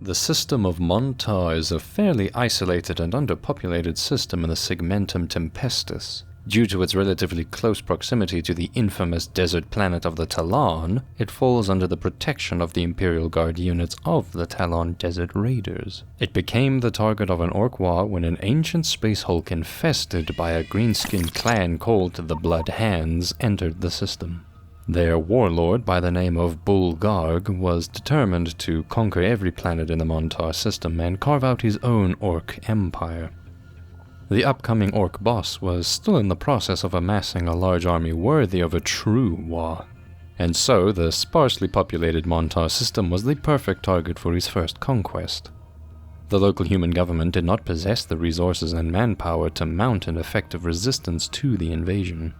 The system of Montar is a fairly isolated and underpopulated system in the segmentum Tempestus. Due to its relatively close proximity to the infamous desert planet of the Talon, it falls under the protection of the Imperial Guard units of the Talon Desert Raiders. It became the target of an Ork Waaagh when an ancient space hulk infested by a green-skinned clan called the Blood Hands entered the system. Their warlord, by the name of Bulgarg, was determined to conquer every planet in the Montar system and carve out his own Ork empire. The upcoming Ork boss was still in the process of amassing a large army worthy of a true Waaagh, and so the sparsely populated Montar system was the perfect target for his first conquest. The local human government did not possess the resources and manpower to mount an effective resistance to the invasion.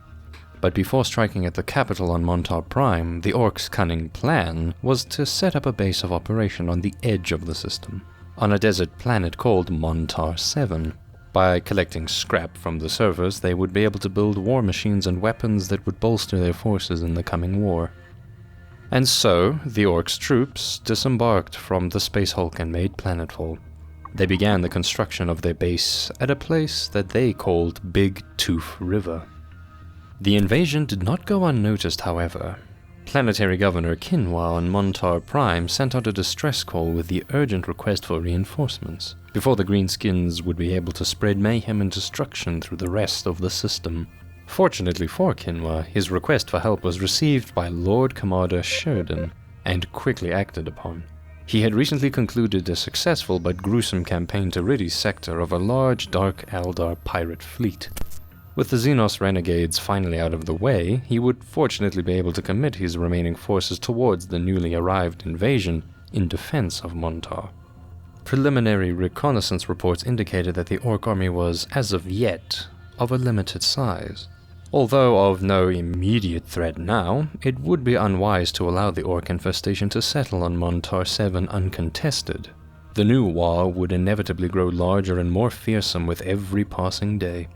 But before striking at the capital on Montar Prime, the Orcs' cunning plan was to set up a base of operation on the edge of the system, on a desert planet called Montar 7. By collecting scrap from the servers, they would be able to build war machines and weapons that would bolster their forces in the coming war. And so, the Orcs' troops disembarked from the space hulk and made planetfall. They began the construction of their base at a place that they called Big Toof River. The invasion did not go unnoticed, however. Planetary Governor Kinwa on Montar Prime sent out a distress call with the urgent request for reinforcements, before the Greenskins would be able to spread mayhem and destruction through the rest of the system. Fortunately for Kinwa, his request for help was received by Lord Commander Sheridan, and quickly acted upon. He had recently concluded a successful but gruesome campaign to rid his sector of a large Dark Eldar pirate fleet. With the Xenos renegades finally out of the way, he would fortunately be able to commit his remaining forces towards the newly arrived invasion in defense of Montar. Preliminary reconnaissance reports indicated that the Ork army was, as of yet, of a limited size. Although of no immediate threat now, it would be unwise to allow the Ork infestation to settle on Montar 7 uncontested. The new Waaagh would inevitably grow larger and more fearsome with every passing day.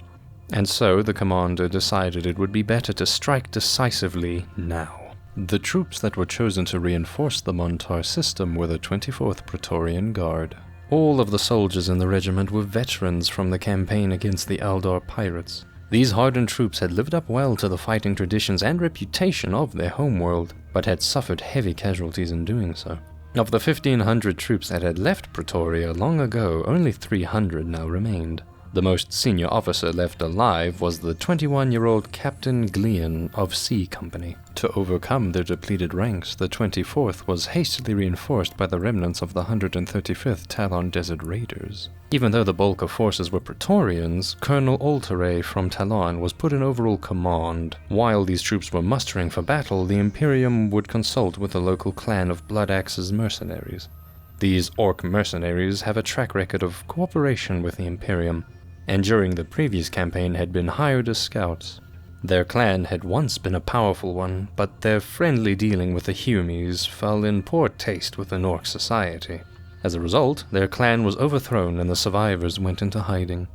And so the commander decided it would be better to strike decisively now. The troops that were chosen to reinforce the Montar system were the 24th Praetorian Guard. All of the soldiers in the regiment were veterans from the campaign against the Eldar pirates. These hardened troops had lived up well to the fighting traditions and reputation of their homeworld, but had suffered heavy casualties in doing so. Of the 1,500 troops that had left Pretoria long ago, only 300 now remained. The most senior officer left alive was the 21-year-old Captain Glean of C Company. To overcome their depleted ranks, the 24th was hastily reinforced by the remnants of the 135th Talon Desert Raiders. Even though the bulk of forces were Praetorians, Colonel Alteray from Talon was put in overall command. While these troops were mustering for battle, the Imperium would consult with the local clan of Blood Axe's mercenaries. These Ork mercenaries have a track record of cooperation with the Imperium, and during the previous campaign had been hired as scouts. Their clan had once been a powerful one, but their friendly dealing with the Humies fell in poor taste with the Ork society. As a result, their clan was overthrown and the survivors went into hiding.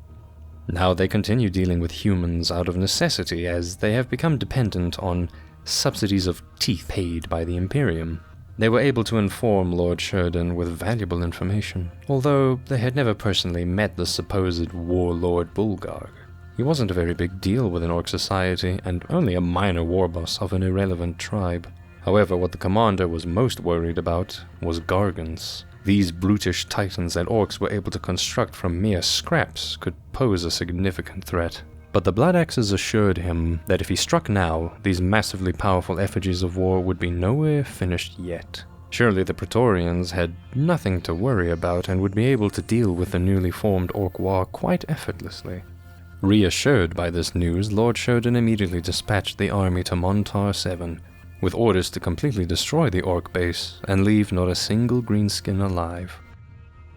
Now they continue dealing with humans out of necessity, as they have become dependent on subsidies of teeth paid by the Imperium. They were able to inform Lord Sheridan with valuable information, although they had never personally met the supposed warlord Bulgarg. He wasn't a very big deal within Ork society, and only a minor war boss of an irrelevant tribe. However, what the commander was most worried about was Gargants. These brutish titans that Orks were able to construct from mere scraps could pose a significant threat. But the Blood Axes assured him that if he struck now, these massively powerful effigies of war would be nowhere finished yet. Surely the Praetorians had nothing to worry about and would be able to deal with the newly formed Ork Waaagh quite effortlessly. Reassured by this news, Lord Sheridan immediately dispatched the army to Montar 7, with orders to completely destroy the Ork base and leave not a single greenskin alive.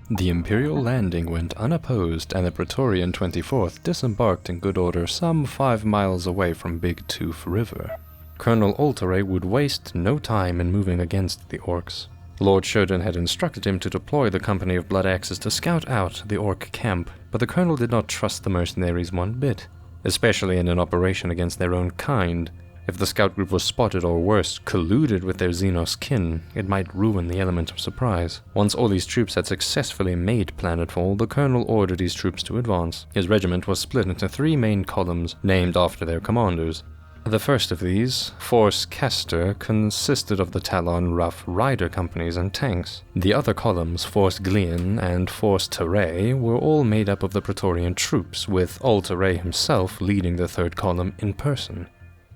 The Imperial landing went unopposed, and the Praetorian 24th disembarked in good order some 5 miles away from Big Toof River. Colonel Alteray would waste no time in moving against the Orks. Lord Sheridan had instructed him to deploy the company of Blood Axes to scout out the Ork camp, but the colonel did not trust the mercenaries one bit, especially in an operation against their own kind, If the scout group was spotted or worse, colluded with their Xenos kin, it might ruin the element of surprise. Once all these troops had successfully made planetfall, the colonel ordered his troops to advance. His regiment was split into 3 main columns, named after their commanders. The first of these, Force Castor, consisted of the Talon Rough Rider companies and tanks. The other columns, Force Glean and Force Teray, were all made up of the Praetorian troops, with Teray himself leading the third column in person.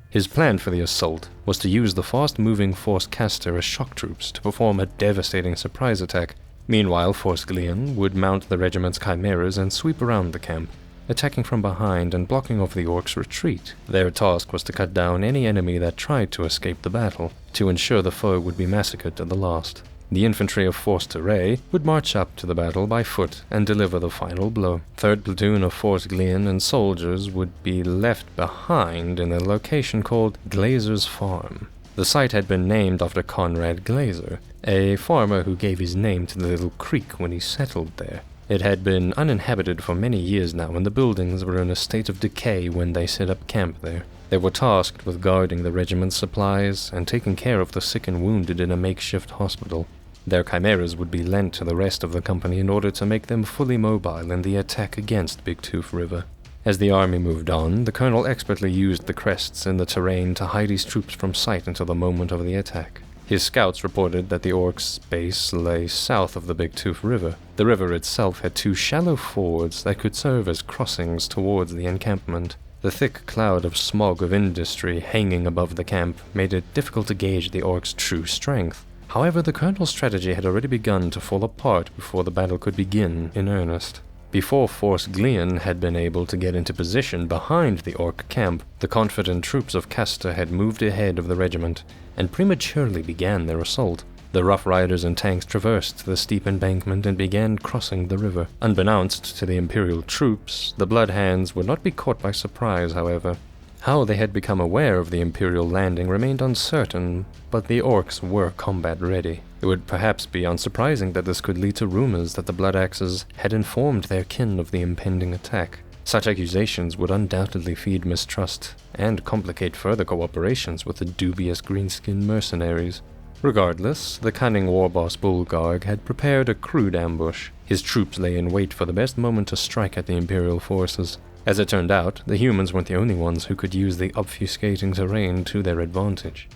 His plan for the assault was to use the fast-moving Force Castor as shock troops to perform a devastating surprise attack. Meanwhile, Force Glean would mount the regiment's chimeras and sweep around the camp, attacking from behind and blocking off the Orcs' retreat. Their task was to cut down any enemy that tried to escape the battle, to ensure the foe would be massacred to the last. The infantry of Force Teray would march up to the battle by foot and deliver the final blow. Third platoon of Force Glean and soldiers would be left behind in a location called Glazer's Farm. The site had been named after Conrad Glazer, a farmer who gave his name to the little creek when he settled there. It had been uninhabited for many years now, and the buildings were in a state of decay when they set up camp there. They were tasked with guarding the regiment's supplies and taking care of the sick and wounded in a makeshift hospital. Their chimeras would be lent to the rest of the company in order to make them fully mobile in the attack against Big Toof River. As the army moved on, the colonel expertly used the crests in the terrain to hide his troops from sight until the moment of the attack. His scouts reported that the Orcs' base lay south of the Big Toof River. The river itself had 2 shallow fords that could serve as crossings towards the encampment. The thick cloud of smog of industry hanging above the camp made it difficult to gauge the Orcs' true strength. However, the colonel's strategy had already begun to fall apart before the battle could begin in earnest. Before Force Glean had been able to get into position behind the Orc camp, the confident troops of Castor had moved ahead of the regiment and prematurely began their assault. The Rough Riders and tanks traversed the steep embankment and began crossing the river. Unbeknownst to the Imperial troops, the Bloodhands would not be caught by surprise, however. How they had become aware of the Imperial landing remained uncertain, but the Orcs were combat ready. It would perhaps be unsurprising that this could lead to rumors that the Blood Axes had informed their kin of the impending attack. Such accusations would undoubtedly feed mistrust and complicate further cooperations with the dubious greenskin mercenaries. Regardless, the cunning war boss Bulgarg had prepared a crude ambush. His troops lay in wait for the best moment to strike at the Imperial forces. As it turned out, the humans weren't the only ones who could use the obfuscating terrain to their advantage.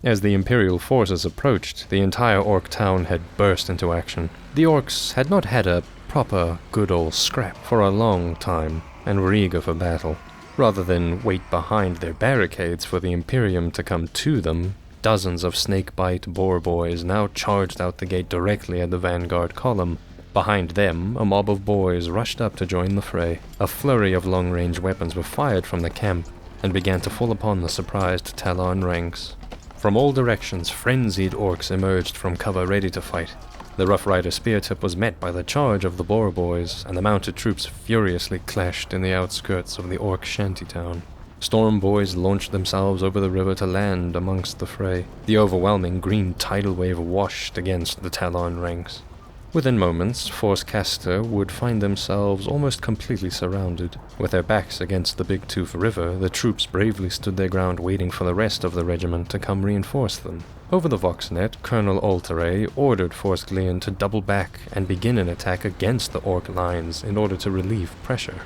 As the Imperial forces approached, the entire Orc town had burst into action. The Orcs had not had a proper good old scrap for a long time, and were eager for battle. Rather than wait behind their barricades for the Imperium to come to them, dozens of snakebite boar boys now charged out the gate directly at the vanguard column. Behind them, a mob of boys rushed up to join the fray. A flurry of long-range weapons were fired from the camp and began to fall upon the surprised Talon ranks. From all directions, frenzied Orcs emerged from cover ready to fight. The Rough Rider spear tip was met by the charge of the boar boys, and the mounted troops furiously clashed in the outskirts of the Orc shantytown. Storm boys launched themselves over the river to land amongst the fray. The overwhelming green tidal wave washed against the Talon ranks. Within moments, Force Castor would find themselves almost completely surrounded. With their backs against the Big Toof River, the troops bravely stood their ground waiting for the rest of the regiment to come reinforce them. Over the Voxnet, Colonel Teray ordered Force Glean to double back and begin an attack against the Orc lines in order to relieve pressure.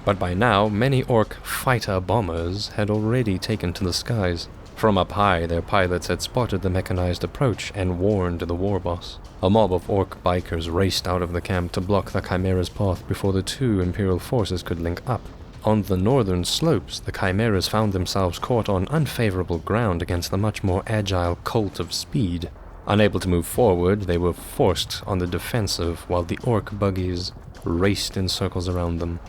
But by now, many Orc fighter bombers had already taken to the skies. From up high, their pilots had spotted the mechanized approach and warned the war boss. A mob of Orc bikers raced out of the camp to block the Chimera's path before the 2 Imperial forces could link up. On the northern slopes, the Chimeras found themselves caught on unfavorable ground against the much more agile Cult of Speed. Unable to move forward, they were forced on the defensive while the Orc buggies raced in circles around them.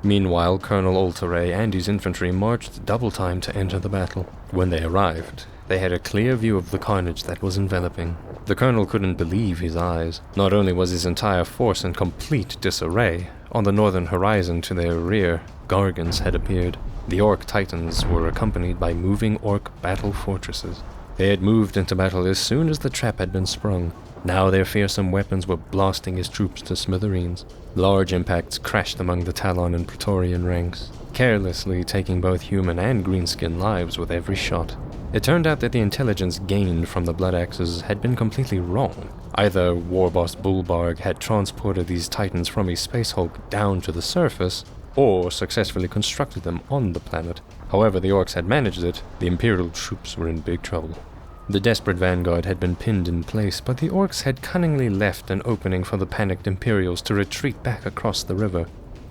Meanwhile, Colonel Teray and his infantry marched double time to enter the battle. When they arrived, they had a clear view of the carnage that was enveloping. The colonel couldn't believe his eyes. Not only was his entire force in complete disarray, on the northern horizon to their rear, Gargants had appeared. The Orc Titans were accompanied by moving Orc battle fortresses. They had moved into battle as soon as the trap had been sprung. Now their fearsome weapons were blasting his troops to smithereens. Large impacts crashed among the Talon and Praetorian ranks. carelessly taking both human and greenskin lives with every shot. It turned out that the intelligence gained from the Blood Axes had been completely wrong. Either Warboss Bulbarg had transported these titans from a space hulk down to the surface, or successfully constructed them on the planet. However the Orks had managed it, the Imperial troops were in big trouble. The desperate vanguard had been pinned in place, but the Orks had cunningly left an opening for the panicked Imperials to retreat back across the river.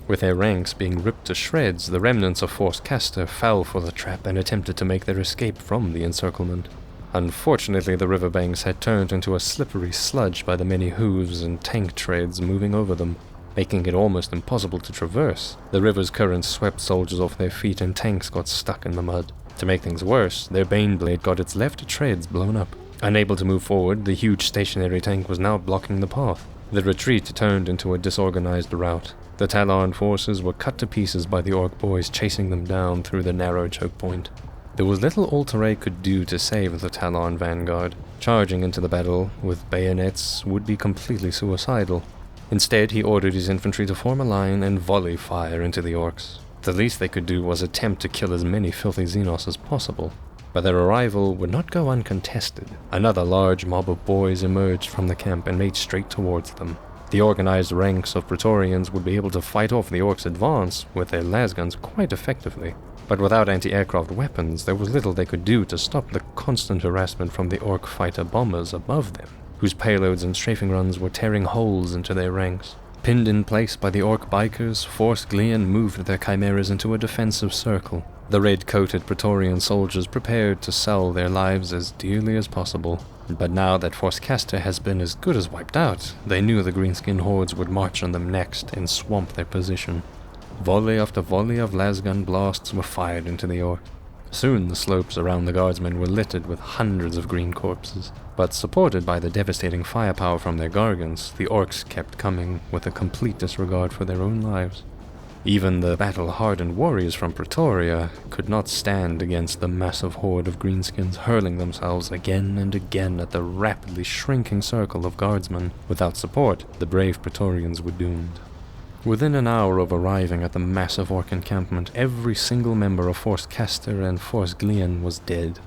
With their ranks being ripped to shreds, the remnants of Force Castor fell for the trap and attempted to make their escape from the encirclement. Unfortunately, the riverbanks had turned into a slippery sludge by the many hooves and tank treads moving over them, making it almost impossible to traverse. The river's currents swept soldiers off their feet and tanks got stuck in the mud. To make things worse, their Baneblade got its left treads blown up. Unable to move forward, the huge stationary tank was now blocking the path. The retreat turned into a disorganized rout. The Talon forces were cut to pieces by the Ork boys chasing them down through the narrow choke point. There was little Altair could do to save the Talon vanguard. Charging into the battle with bayonets would be completely suicidal. Instead, he ordered his infantry to form a line and volley fire into the Orks. The least they could do was attempt to kill as many filthy Xenos as possible. But their arrival would not go uncontested. Another large mob of boys emerged from the camp and made straight towards them. The organized ranks of Praetorians would be able to fight off the Orks' advance with their lasguns quite effectively. But without anti-aircraft weapons, there was little they could do to stop the constant harassment from the Ork fighter bombers above them, whose payloads and strafing runs were tearing holes into their ranks. Pinned in place by the Ork bikers, Force Glean moved their chimeras into a defensive circle. The red-coated Praetorian soldiers prepared to sell their lives as dearly as possible. But now that Force Castor has been as good as wiped out, they knew the greenskin hordes would march on them next and swamp their position. Volley after volley of lasgun blasts were fired into the Ork. Soon the slopes around the guardsmen were littered with hundreds of green corpses. But supported by the devastating firepower from their gargants, the Orks kept coming with a complete disregard for their own lives. Even the battle-hardened warriors from Praetoria could not stand against the massive horde of greenskins hurling themselves again and again at the rapidly shrinking circle of guardsmen. Without support, the brave Praetorians were doomed. Within an hour of arriving at the massive Ork encampment, every single member of Force Castor and Force Glean was dead.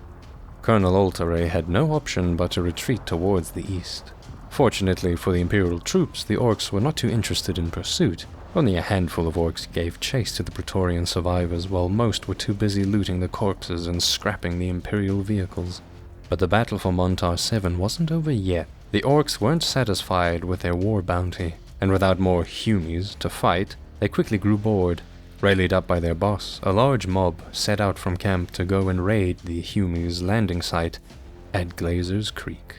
Colonel Altair had no option but to retreat towards the east. Fortunately for the Imperial troops, the Orks were not too interested in pursuit. Only a handful of Orks gave chase to the Praetorian survivors, while most were too busy looting the corpses and scrapping the Imperial vehicles. But the battle for Montar 7 wasn't over yet. The Orks weren't satisfied with their war bounty, and without more Humies to fight, they quickly grew bored. Rallied up by their boss, a large mob set out from camp to go and raid the Humies' landing site at Glazer's Creek.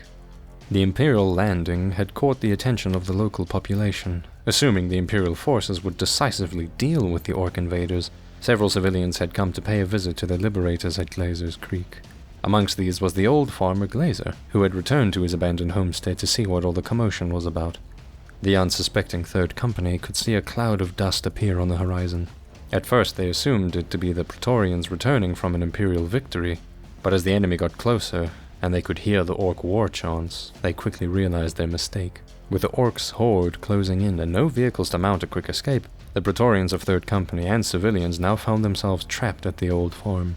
The Imperial landing had caught the attention of the local population. Assuming the Imperial forces would decisively deal with the Ork invaders, several civilians had come to pay a visit to their liberators at Glazer's Creek. Amongst these was the old farmer Glazer, who had returned to his abandoned homestead to see what all the commotion was about. The unsuspecting Third Company could see a cloud of dust appear on the horizon. At first they assumed it to be the Praetorians returning from an Imperial victory, but as the enemy got closer, and they could hear the Ork war chants, they quickly realized their mistake. With the Orks' horde closing in and no vehicles to mount a quick escape, the Praetorians of Third Company and civilians now found themselves trapped at the old farm.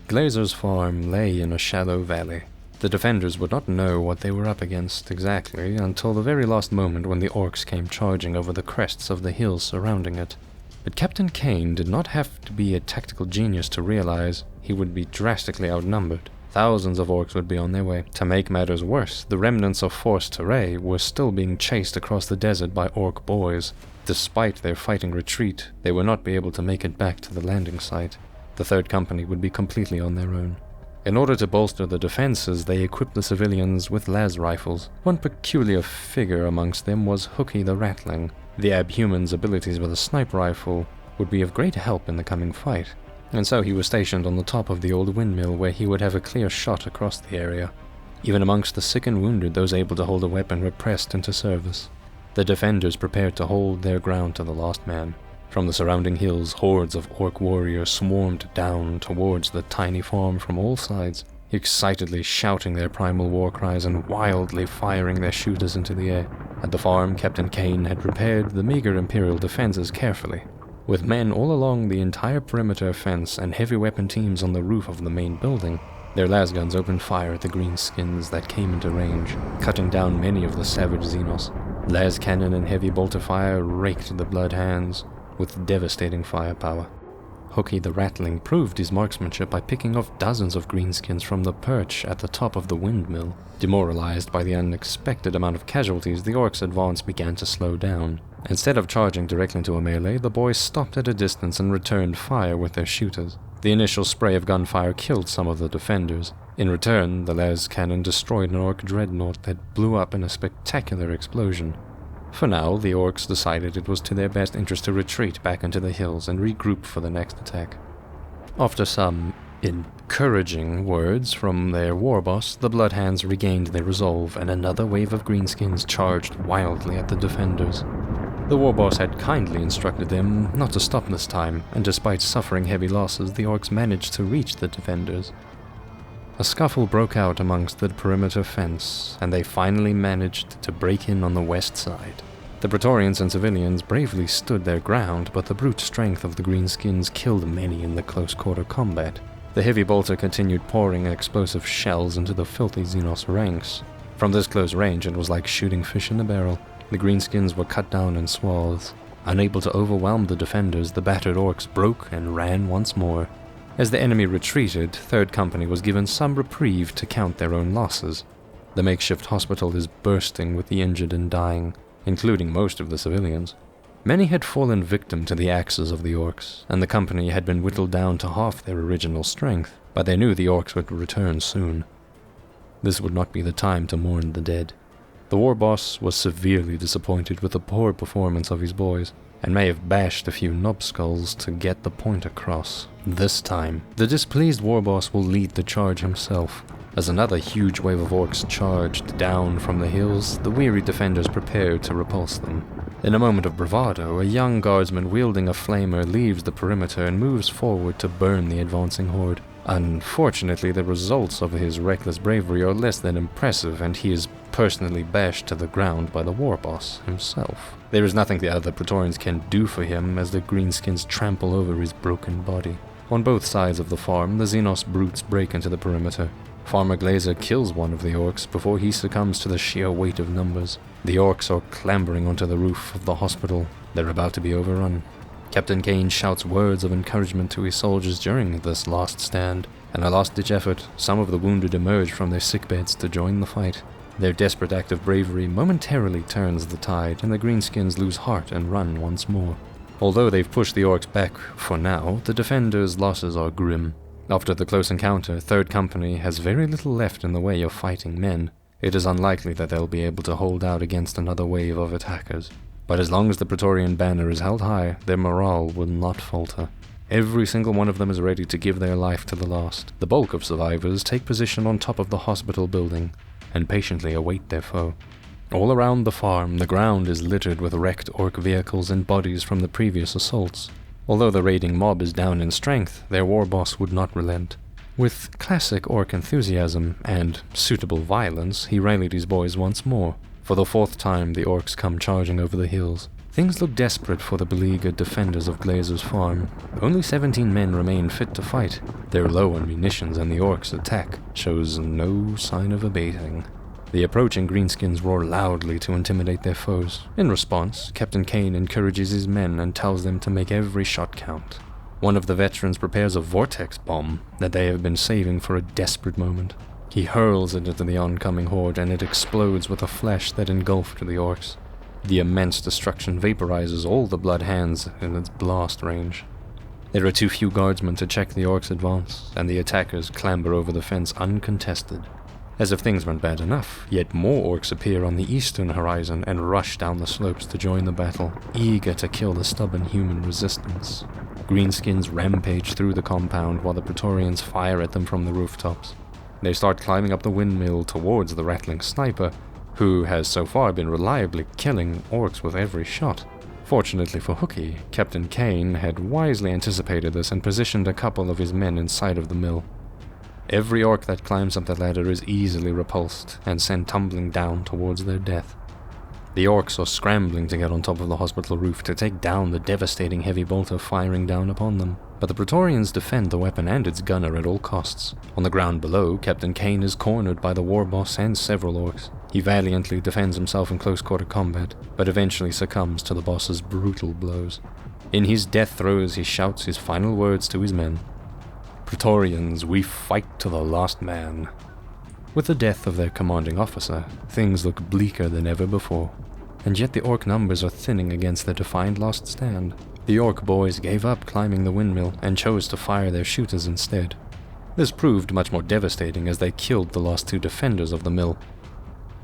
Glazer's farm lay in a shallow valley. The defenders would not know what they were up against exactly until the very last moment when the Orks came charging over the crests of the hills surrounding it. But Captain Kane did not have to be a tactical genius to realize he would be drastically outnumbered. Thousands of Orks would be on their way. To make matters worse, the remnants of Force Terrae were still being chased across the desert by Ork boys. Despite their fighting retreat, they would not be able to make it back to the landing site. The Third Company would be completely on their own. In order to bolster the defenses, they equipped the civilians with las rifles. One peculiar figure amongst them was Hookie the Rattling. The Abhuman's abilities with a sniper rifle would be of great help in the coming fight, and so he was stationed on the top of the old windmill where he would have a clear shot across the area. Even amongst the sick and wounded, those able to hold a weapon were pressed into service. The defenders prepared to hold their ground to the last man. From the surrounding hills, hordes of Ork warriors swarmed down towards the tiny farm from all sides, excitedly shouting their primal war cries and wildly firing their shooters into the air. At the farm, Captain Kane had prepared the meager Imperial defenses carefully. With men all along the entire perimeter fence and heavy weapon teams on the roof of the main building, their lasguns opened fire at the greenskins that came into range, cutting down many of the savage Xenos. Las cannon and heavy bolter fire raked the blood hands with devastating firepower. Hooky the Rattling proved his marksmanship by picking off dozens of greenskins from the perch at the top of the windmill. Demoralized by the unexpected amount of casualties, the Orcs' advance began to slow down. Instead of charging directly into a melee, the boys stopped at a distance and returned fire with their shooters. The initial spray of gunfire killed some of the defenders. In return, the las cannon destroyed an Orc dreadnought that blew up in a spectacular explosion. For now, the Orcs decided it was to their best interest to retreat back into the hills and regroup for the next attack. After some encouraging words from their war boss, the Bloodhands regained their resolve, and another wave of greenskins charged wildly at the defenders. The war boss had kindly instructed them not to stop this time, and despite suffering heavy losses, the Orcs managed to reach the defenders. A scuffle broke out amongst the perimeter fence, and they finally managed to break in on the west side. The Praetorians and civilians bravely stood their ground, but the brute strength of the greenskins killed many in the close-quarter combat. The heavy bolter continued pouring explosive shells into the filthy Xenos ranks. From this close range, it was like shooting fish in a barrel. The greenskins were cut down in swaths. Unable to overwhelm the defenders, the battered Orcs broke and ran once more. As the enemy retreated, 3rd Company was given some reprieve to count their own losses. The makeshift hospital is bursting with the injured and dying, including most of the civilians. Many had fallen victim to the axes of the Orcs, and the company had been whittled down to half their original strength, but they knew the Orcs would return soon. This would not be the time to mourn the dead. The war boss was severely disappointed with the poor performance of his boys, and may have bashed a few knobskulls to get the point across. This time, the displeased war boss will lead the charge himself. As another huge wave of Orcs charged down from the hills, the weary defenders prepared to repulse them. In a moment of bravado, a young guardsman wielding a flamer leaves the perimeter and moves forward to burn the advancing horde. Unfortunately, the results of his reckless bravery are less than impressive, and he is personally bashed to the ground by the war boss himself. There is nothing the other Praetorians can do for him as the greenskins trample over his broken body. On both sides of the farm, the Xenos brutes break into the perimeter. Farmer Glazer kills one of the Orcs before he succumbs to the sheer weight of numbers. The Orcs are clambering onto the roof of the hospital. They're about to be overrun. Captain Kane shouts words of encouragement to his soldiers during this last stand. In a last-ditch effort, some of the wounded emerge from their sickbeds to join the fight. Their desperate act of bravery momentarily turns the tide, and the greenskins lose heart and run once more. Although they've pushed the Orcs back for now, the defenders' losses are grim. After the close encounter, 3rd Company has very little left in the way of fighting men. It is unlikely that they'll be able to hold out against another wave of attackers. But as long as the Praetorian banner is held high, their morale will not falter. Every single one of them is ready to give their life to the last. The bulk of survivors take position on top of the hospital building and patiently await their foe. All around the farm, the ground is littered with wrecked Orc vehicles and bodies from the previous assaults. Although the raiding mob is down in strength, their war boss would not relent. With classic Orc enthusiasm and suitable violence, he rallied his boys once more. For the 4th time, the Orcs come charging over the hills. Things look desperate for the beleaguered defenders of Glazer's farm. Only 17 men remain fit to fight. They're low on munitions, and the Orcs' attack shows no sign of abating. The approaching greenskins roar loudly to intimidate their foes. In response, Captain Kane encourages his men and tells them to make every shot count. One of the veterans prepares a vortex bomb that they have been saving for a desperate moment. He hurls it into the oncoming horde, and it explodes with a flash that engulfed the Orcs. The immense destruction vaporizes all the Bloodhands in its blast range. There are too few guardsmen to check the Orcs' advance, and the attackers clamber over the fence uncontested. As if things weren't bad enough, yet more Orcs appear on the eastern horizon and rush down the slopes to join the battle, eager to kill the stubborn human resistance. Greenskins rampage through the compound while the Praetorians fire at them from the rooftops. They start climbing up the windmill towards the rattling sniper, who has so far been reliably killing Orcs with every shot. Fortunately for Hooky, Captain Kane had wisely anticipated this and positioned a couple of his men inside of the mill. Every Orc that climbs up the ladder is easily repulsed and sent tumbling down towards their death. The orcs are scrambling to get on top of the hospital roof to take down the devastating heavy bolter firing down upon them, but the Praetorians defend the weapon and its gunner at all costs. On the ground below, Captain Kane is cornered by the war boss and several orcs. He valiantly defends himself in close-quarter combat, but eventually succumbs to the boss's brutal blows. In his death throes, he shouts his final words to his men. "Praetorians, we fight to the last man." With the death of their commanding officer, things look bleaker than ever before, and yet the orc numbers are thinning against their defiant last stand. The orc boys gave up climbing the windmill and chose to fire their shooters instead. This proved much more devastating as they killed the last two defenders of the mill.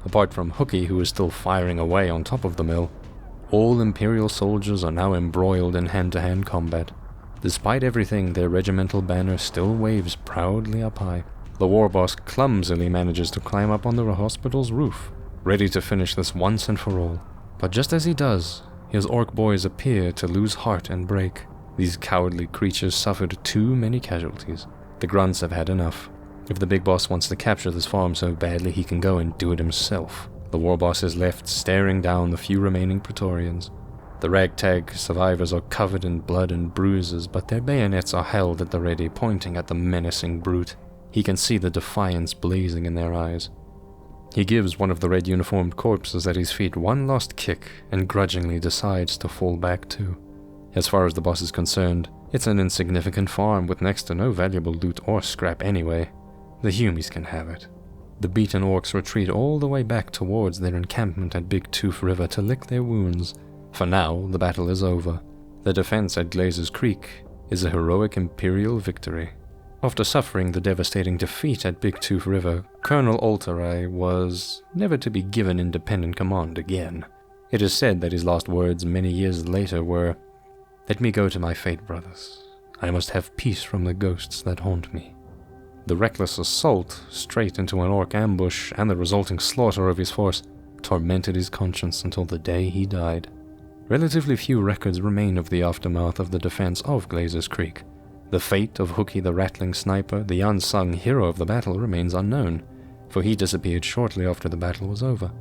Apart from Hookie, who is still firing away on top of the mill, all Imperial soldiers are now embroiled in hand-to-hand combat. Despite everything, their regimental banner still waves proudly up high. The war boss clumsily manages to climb up on the hospital's roof, ready to finish this once and for all. But just as he does, his orc boys appear to lose heart and break. These cowardly creatures suffered too many casualties. The grunts have had enough. If the big boss wants to capture this farm so badly, he can go and do it himself. The war boss is left staring down the few remaining Praetorians. The ragtag survivors are covered in blood and bruises, but their bayonets are held at the ready, pointing at the menacing brute. He can see the defiance blazing in their eyes. He gives one of the red-uniformed corpses at his feet one last kick and grudgingly decides to fall back too. As far as the boss is concerned, it's an insignificant farm with next to no valuable loot or scrap anyway. The Humies can have it. The beaten orcs retreat all the way back towards their encampment at Big Toof River to lick their wounds. For now, the battle is over. The defense at Glazer's Creek is a heroic Imperial victory. After suffering the devastating defeat at Big Toof River, Colonel Alterai was never to be given independent command again. It is said that his last words many years later were, "Let me go to my fate, brothers. I must have peace from the ghosts that haunt me." The reckless assault straight into an orc ambush and the resulting slaughter of his force tormented his conscience until the day he died. Relatively few records remain of the aftermath of the defense of Glazer's Creek. The fate of Hookie the Rattling Sniper, the unsung hero of the battle, remains unknown, for he disappeared shortly after the battle was over.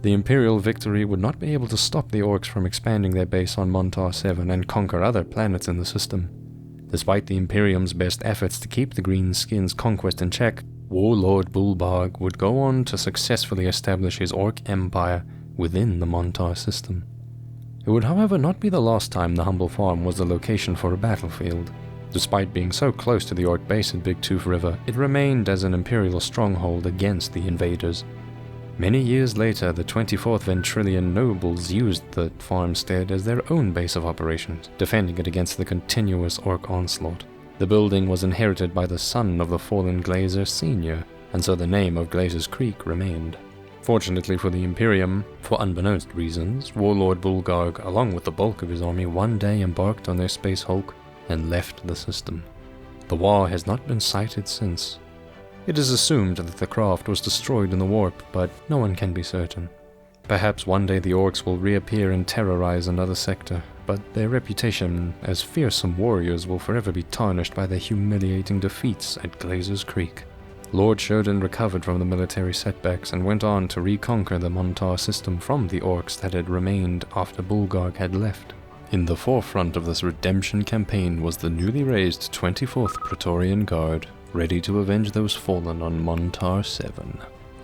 The Imperial victory would not be able to stop the orcs from expanding their base on Montar 7 and conquer other planets in the system. Despite the Imperium's best efforts to keep the Greenskins' conquest in check, Warlord Bulbag would go on to successfully establish his orc empire within the Montar system. It would, however, not be the last time the humble farm was the location for a battlefield. Despite being so close to the orc base at Big Toof River, it remained as an Imperial stronghold against the invaders. Many years later, the 24th Ventrilian nobles used the farmstead as their own base of operations, defending it against the continuous orc onslaught. The building was inherited by the son of the fallen Glazer Sr., and so the name of Glazer's Creek remained. Fortunately for the Imperium, for unbeknownst reasons, Warlord Bulgarg, along with the bulk of his army, one day embarked on their space hulk and left the system. The Waaagh has not been sighted since. It is assumed that the craft was destroyed in the warp, but no one can be certain. Perhaps one day the orcs will reappear and terrorize another sector, but their reputation as fearsome warriors will forever be tarnished by their humiliating defeats at Glazer's Creek. Lord Shodan recovered from the military setbacks and went on to reconquer the Montar system from the orcs that had remained after Bulgarg had left. In the forefront of this redemption campaign was the newly raised 24th Praetorian Guard, ready to avenge those fallen on Montar 7.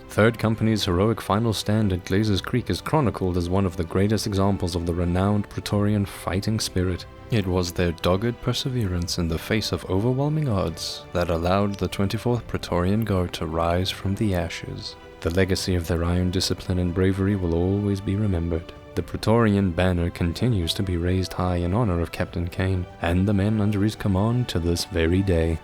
Third Company's heroic final stand at Glazer's Creek is chronicled as one of the greatest examples of the renowned Praetorian fighting spirit. It was their dogged perseverance in the face of overwhelming odds that allowed the 24th Praetorian Guard to rise from the ashes. The legacy of their iron discipline and bravery will always be remembered. The Praetorian banner continues to be raised high in honor of Captain Kane and the men under his command to this very day.